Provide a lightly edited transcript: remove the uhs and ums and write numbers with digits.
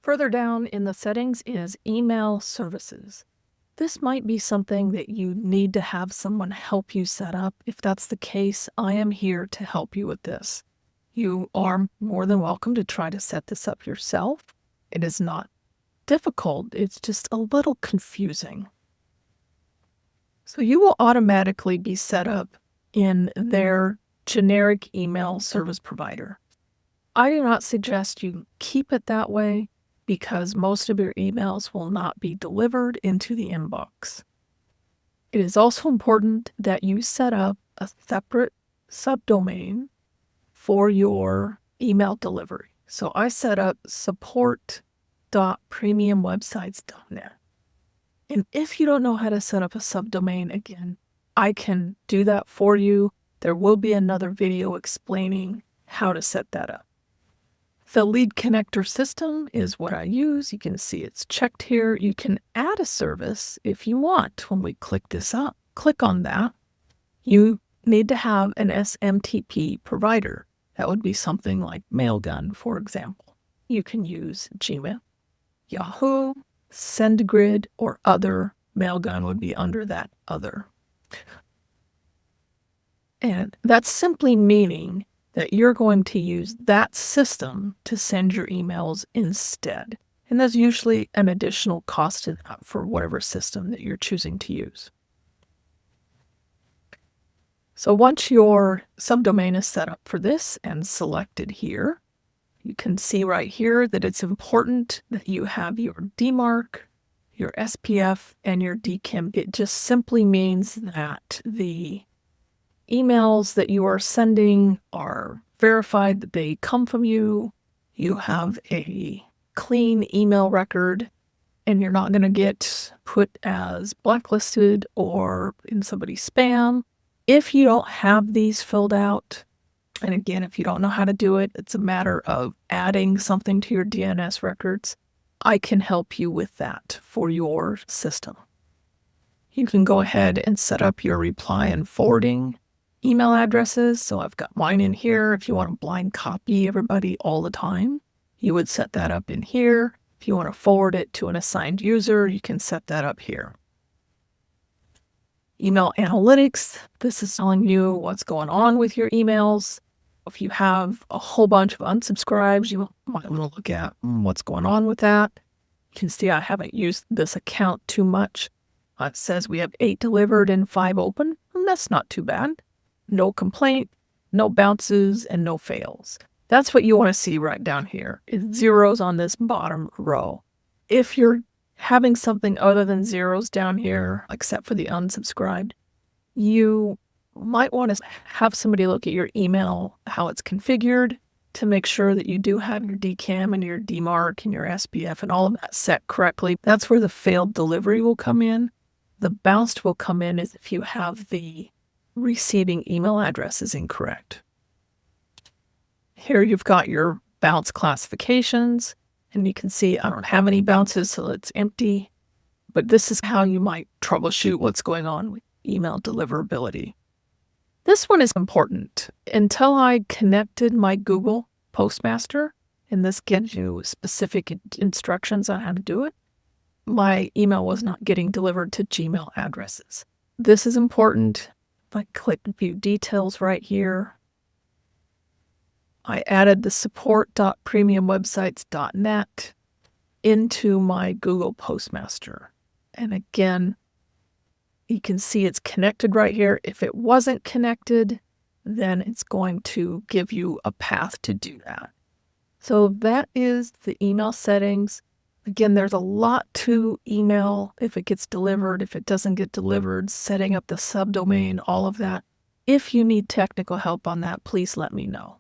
Further down in the settings is email services. This might be something that you need to have someone help you set up. If that's the case, I am here to help you with this. You are more than welcome to try to set this up yourself. It is not difficult, it's just a little confusing. So you will automatically be set up in their generic email service provider. I do not suggest you keep it that way because most of your emails will not be delivered into the inbox. It is also important that you set up a separate subdomain for your email delivery. So I set up support.premiumwebsites.net. And if you don't know how to set up a subdomain, again, I can do that for you. There will be another video explaining how to set that up. The lead connector system is what I use. You can see it's checked here. You can add a service if you want. When we click this up, click on that. You need to have an SMTP provider. That would be something like Mailgun, for example. You can use Gmail, Yahoo, SendGrid, or other. Mailgun would be under that other. And that's simply meaning that you're going to use that system to send your emails instead. And there's usually an additional cost to that for whatever system that you're choosing to use. So once your subdomain is set up for this and selected here, you can see right here that it's important that you have your DMARC, your SPF, and your DKIM. It just simply means that the emails that you are sending are verified, that they come from you, you have a clean email record, and you're not going to get put as blacklisted or in somebody's spam. If you don't have these filled out, and again, if you don't know how to do it, it's a matter of adding something to your DNS records. I can help you with that for your system. You can go ahead and set up your reply and forwarding email addresses. So I've got mine in here. If you want to blind copy everybody all the time, you would set that up in here. If you want to forward it to an assigned user, you can set that up here. Email analytics. This is telling you what's going on with your emails. If you have a whole bunch of unsubscribes, you might want to look at what's going on with that. You can see I haven't used this account too much. It says we have 8 delivered and 5 open. And that's not too bad. No complaint, no bounces, and no fails. That's what you want to see right down here. It's zeros on this bottom row. If you're having something other than zeros down here, except for the unsubscribed, you might want to have somebody look at your email, how it's configured, to make sure that you do have your DKIM and your DMARC and your SPF and all of that set correctly. That's where the failed delivery will come in. The bounced will come in is if you have the receiving email address is incorrect. Here you've got your bounce classifications, and you can see I don't have any bounces, so it's empty. But this is how you might troubleshoot what's going on with email deliverability. This one is important. Until I connected my Google Postmaster, and this gives you specific instructions on how to do it, my email was not getting delivered to Gmail addresses. This is important. If I click View Details right here, I added the support.premiumwebsites.net into my Google Postmaster. And again, you can see it's connected right here. If it wasn't connected, then it's going to give you a path to do that. So that is the email settings. Again, there's a lot to email if it gets delivered, if it doesn't get delivered, setting up the subdomain, all of that. If you need technical help on that, please let me know.